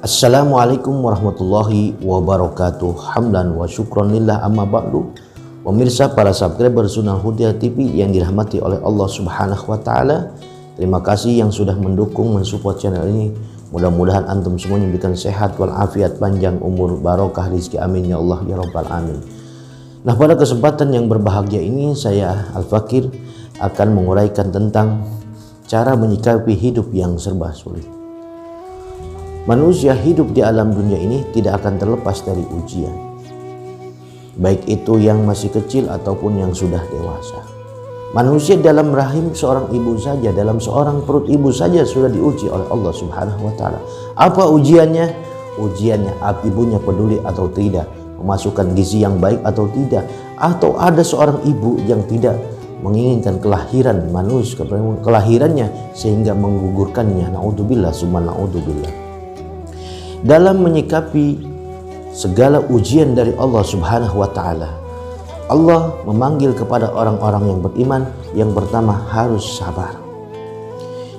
Assalamualaikum warahmatullahi wabarakatuh. Hamdan wa syukran lillah amma ba'du. Pemirsa para subscriber Sunnah Huda TV yang dirahmati oleh Allah Subhanahu wa taala. Terima kasih yang sudah mendukung mensupport channel ini. Mudah-mudahan antum semuanya diberikan sehat walafiat, panjang umur, barokah rezeki, amin ya Allah ya rabbal alamin. Nah, pada kesempatan yang berbahagia ini saya Al-Fakir akan menguraikan tentang cara menyikapi hidup yang serba sulit. Manusia hidup di alam dunia ini tidak akan terlepas dari ujian, baik itu yang masih kecil ataupun yang sudah dewasa. Manusia dalam rahim seorang ibu saja, dalam seorang perut ibu saja sudah diuji oleh Allah Subhanahu wa taala. Apa ujiannya? Ujiannya ibunya peduli atau tidak, memasukkan gizi yang baik atau tidak, atau ada seorang ibu yang tidak menginginkan kelahiran manusia, kelahirannya sehingga menggugurkannya. Naudzubillah summa naudzubillah. Dalam menyikapi segala ujian dari Allah Subhanahu wa taala, Allah memanggil kepada orang-orang yang beriman. Yang pertama harus sabar.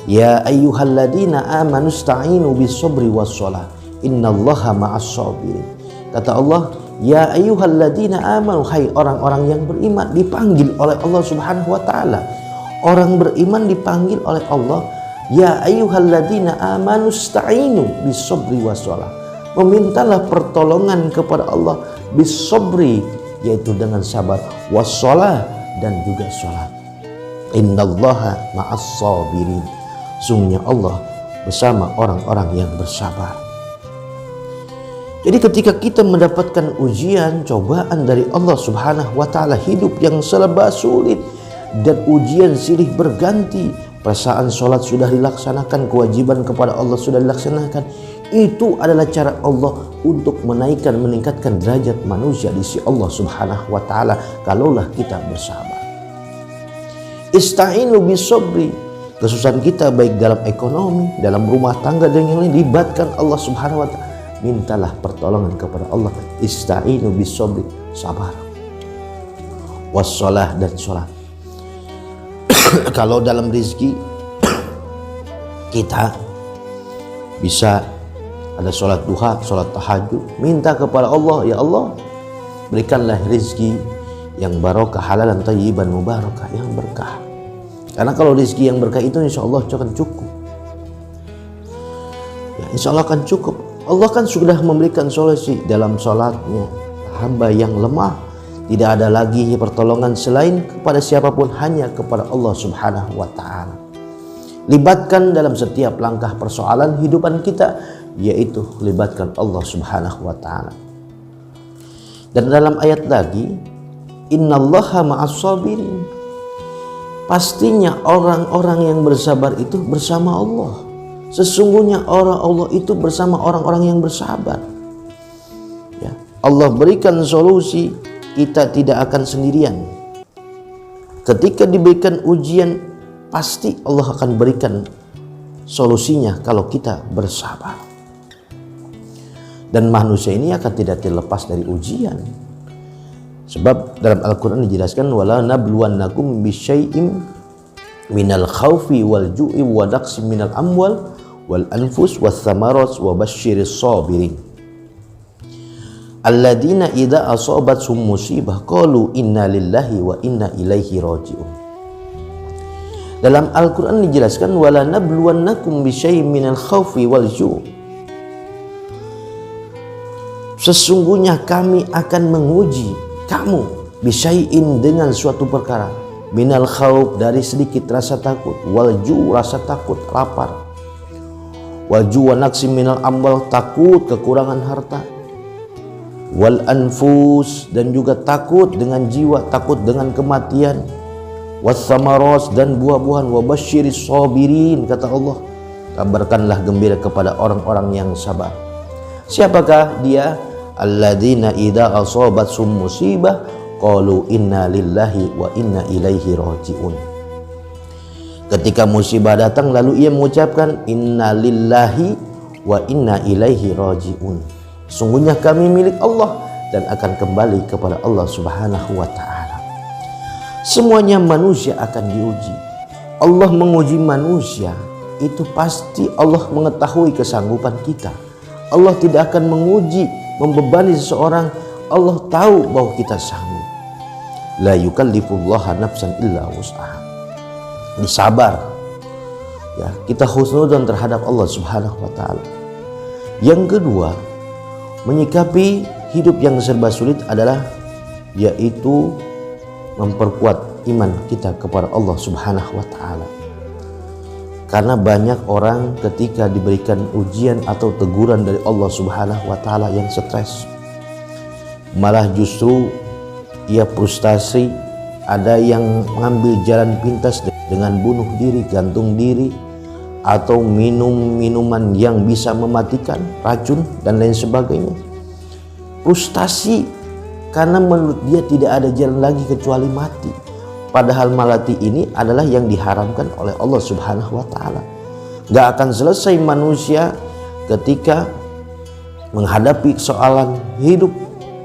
Ya ayyuhalladzina amanu ista'inu bis-sabri was-shalah innallaha ma'as-sabirin. Kata Allah, ya ayyuhalladzina amanu, hai orang-orang yang beriman, dipanggil oleh Allah Subhanahu wa taala. Orang beriman dipanggil oleh Allah, ya ayyuhalladzina amanu ista'inu bis-sabri was-shalah. Memintalah pertolongan kepada Allah bis-sabri, yaitu dengan sabar, was-shalah, dan juga salat. Innallaha ma'as-sabirin. Sungguhnya Allah bersama orang-orang yang bersabar. Jadi ketika kita mendapatkan ujian, cobaan dari Allah Subhanahu wa taala, hidup yang serba sulit dan ujian silih berganti, perasaan sholat sudah dilaksanakan, kewajiban kepada Allah sudah dilaksanakan, itu adalah cara Allah untuk menaikkan, meningkatkan derajat manusia di sisi Allah Subhanahu wa taala kalaulah kita bersabar. Ista'inu bis-sabri. Kesusahan kita baik dalam ekonomi, dalam rumah tangga dan yang lain, libatkan Allah Subhanahu wa taala. Mintalah pertolongan kepada Allah. Ista'inu bis-sabri, sabar. Was-shalah, dan sholat. Kalau dalam rezeki kita bisa ada sholat duha, sholat tahajud, minta kepada Allah, ya Allah berikanlah rezeki yang barokah, halalan thayyiban mubarakah, yang berkah. Karena kalau rezeki yang berkah itu insya Allah akan cukup, ya, insya Allah akan cukup. Allah kan sudah memberikan solusi dalam sholatnya. Hamba yang lemah tidak ada lagi pertolongan selain kepada siapapun, hanya kepada Allah Subhanahu wa taala. Libatkan dalam setiap langkah persoalan hidupan kita, yaitu libatkan Allah Subhanahu wa taala. Dan dalam ayat lagi, innallaha ma'as-sabirin. Pastinya orang-orang yang bersabar itu bersama Allah. Sesungguhnya orang Allah itu bersama orang-orang yang bersabar. Ya, Allah berikan solusi. Kita tidak akan sendirian. Ketika diberikan ujian, pasti Allah akan berikan solusinya kalau kita bersabar. Dan manusia ini akan tidak terlepas dari ujian. Sebab dalam Al-Quran dijelaskan, wala nabluwannakum bisyai'im minal khawfi wal ju'i wa daqsim minal amwal wal anfus was thamarat wa basyiris sabirin. Alladzina idza asabathum musibah qalu inna lillahi wa inna ilaihi raji'un. Dalam Al-Qur'an dijelaskan, wala nabluwannakum bisyai'in minal khaufi wal ju'. Sesungguhnya kami akan menguji kamu bisyai'in, dengan suatu perkara, minal khauf, dari sedikit rasa takut, wal ju', rasa takut lapar, wal ju' wa naqsim minal amwal, takut kekurangan harta, wal anfus, dan juga takut dengan jiwa, takut dengan kematian, was samaros, dan buah-buahan, wa basyiris sabirin. Kata Allah, kabarkanlah gembira kepada orang-orang yang sabar. Siapakah dia? Alladzina idza asabathum musibah qalu inna lillahi wa inna ilaihi raji'un. Ketika musibah datang lalu ia mengucapkan inna lillahi wa inna ilaihi raji'un. Sungguhnya kami milik Allah dan akan kembali kepada Allah Subhanahu wa taala. Semuanya manusia akan diuji. Allah menguji manusia itu pasti Allah mengetahui kesanggupan kita. Allah tidak akan menguji, membebani seseorang. Allah tahu bahwa kita sanggup. La yukallifullaha nafsan illa wus'aha. Disabar. Ya, kita husnudzon terhadap Allah Subhanahu wa taala. Yang kedua, menyikapi hidup yang serba sulit adalah yaitu memperkuat iman kita kepada Allah Subhanahu wa taala. Karena banyak orang ketika diberikan ujian atau teguran dari Allah Subhanahu wa taala yang stres. Malah justru ia frustasi, ada yang mengambil jalan pintas dengan bunuh diri, gantung diri, atau minum minuman yang bisa mematikan, racun dan lain sebagainya. Frustasi karena menurut dia tidak ada jalan lagi kecuali mati. Padahal mati ini adalah yang diharamkan oleh Allah Subhanahu wa taala. Gak akan selesai manusia ketika menghadapi soalan hidup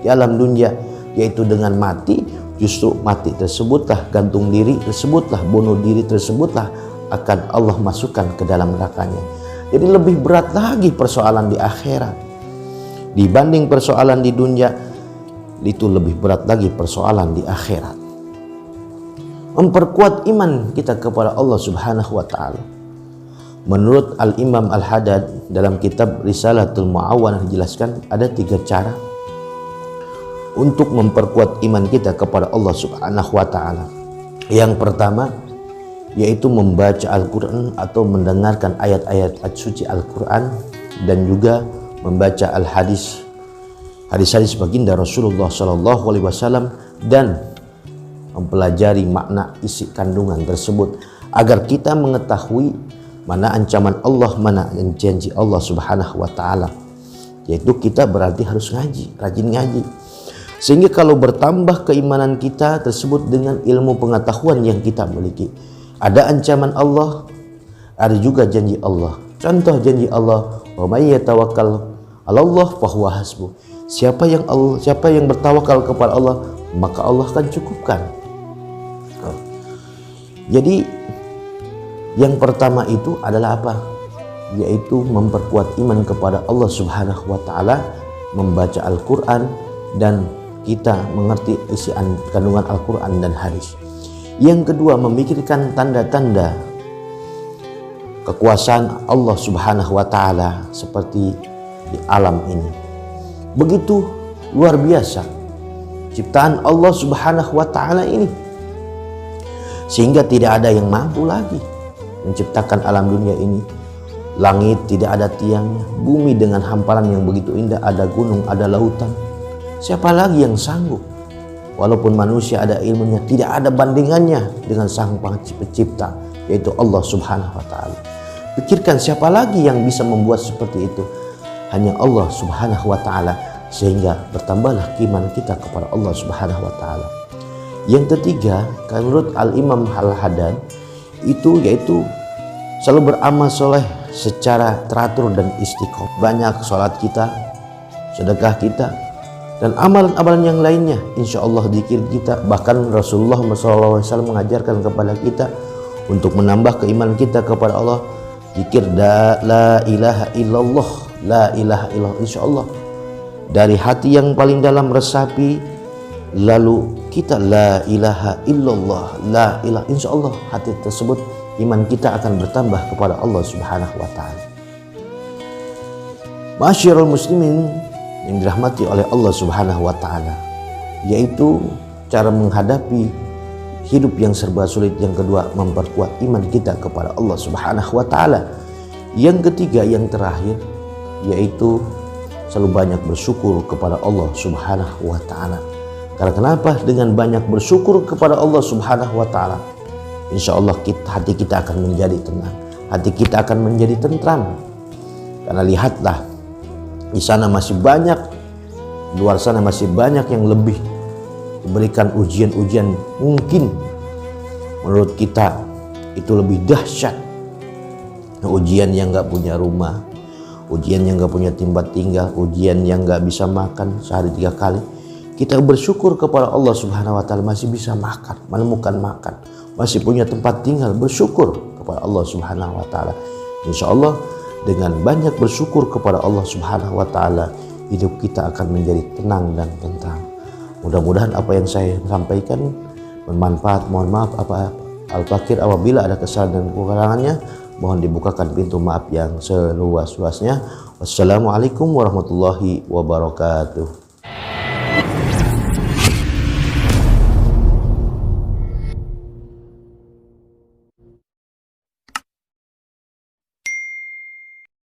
di alam dunia, yaitu dengan mati. Justru mati tersebutlah, gantung diri tersebutlah, bunuh diri tersebutlah akan Allah masukkan ke dalam nerakanya. Jadi lebih berat lagi persoalan di akhirat dibanding persoalan di dunia. Itu lebih berat lagi persoalan di akhirat. Memperkuat iman kita kepada Allah Subhanahu wa taala. Menurut Al-Imam Al-Haddad dalam kitab Risalatul Mu'awwanah dijelaskan ada 3 cara untuk memperkuat iman kita kepada Allah Subhanahu wa taala. Yang pertama yaitu membaca Al-Qur'an atau mendengarkan ayat-ayat suci Al-Qur'an, dan juga membaca hadis-hadis baginda Rasulullah SAW, dan mempelajari makna isi kandungan tersebut agar kita mengetahui mana ancaman Allah, mana janji Allah Subhanahu wa taala. Yaitu kita berarti harus ngaji, rajin ngaji. Sehingga kalau bertambah keimanan kita tersebut dengan ilmu pengetahuan yang kita miliki. Ada ancaman Allah, ada juga janji Allah. Contoh janji Allah, wa may yatawakkal 'alallah fahuwa hasbuh. Siapa yang bertawakal kepada Allah, maka Allah akan cukupkan. Jadi yang pertama itu adalah apa? Yaitu memperkuat iman kepada Allah Subhanahu wa taala, membaca Al-Qur'an, dan kita mengerti isi kandungan Al-Qur'an dan hadis. Yang kedua, memikirkan tanda-tanda kekuasaan Allah Subhanahu wa taala seperti di alam ini. Begitu luar biasa ciptaan Allah Subhanahu wa taala ini, sehingga tidak ada yang mampu lagi menciptakan alam dunia ini. Langit tidak ada tiangnya, bumi dengan hamparan yang begitu indah, ada gunung, ada lautan. Siapa lagi yang sanggup? Walaupun manusia ada ilmunya, tidak ada bandingannya dengan sang pencipta, yaitu Allah Subhanahu wa taala. Pikirkan siapa lagi yang bisa membuat seperti itu? Hanya Allah Subhanahu wa taala, sehingga bertambahlah iman kita kepada Allah Subhanahu wa taala. Yang ketiga, menurut Al-Imam Al-Haddad itu yaitu selalu beramal soleh secara teratur dan istiqomah. Banyak sholat kita, sedekah kita, dan amalan-amalan yang lainnya. Insya Allah zikir kita. Bahkan Rasulullah SAW mengajarkan kepada kita untuk menambah keimanan kita kepada Allah, zikir la ilaha illallah, la ilaha illallah. Insya Allah dari hati yang paling dalam resapi, lalu kita la ilaha illallah, la ilaha, insya Allah hati tersebut iman kita akan bertambah kepada Allah Subhanahu wa taala. Ma'asyiral muslimin yang dirahmati oleh Allah Subhanahu wa taala, yaitu cara menghadapi hidup yang serba sulit. Yang kedua, memperkuat iman kita kepada Allah Subhanahu wa taala. Yang ketiga, yang terakhir, yaitu selalu banyak bersyukur kepada Allah Subhanahu wa taala. Karena kenapa? Dengan banyak bersyukur kepada Allah Subhanahu wa taala, insya Allah hati kita akan menjadi tenang, hati kita akan menjadi tentram. Karena lihatlah, di sana masih banyak, luar sana masih banyak yang lebih diberikan ujian-ujian mungkin menurut kita itu lebih dahsyat. Ujian yang gak punya rumah, ujian yang gak punya tempat tinggal, ujian yang gak bisa makan sehari 3 kali. Kita bersyukur kepada Allah Subhanahu wa taala masih bisa makan, menemukan makan, masih punya tempat tinggal. Bersyukur kepada Allah Subhanahu wa taala. Insya Allah dengan banyak bersyukur kepada Allah Subhanahu wa taala, hidup kita akan menjadi tenang dan tentram. Mudah-mudahan apa yang saya sampaikan bermanfaat. Mohon maaf Al-Fakir apabila ada kesalahan dan kekurangannya, mohon dibukakan pintu maaf yang seluas-luasnya. Wassalamualaikum warahmatullahi wabarakatuh.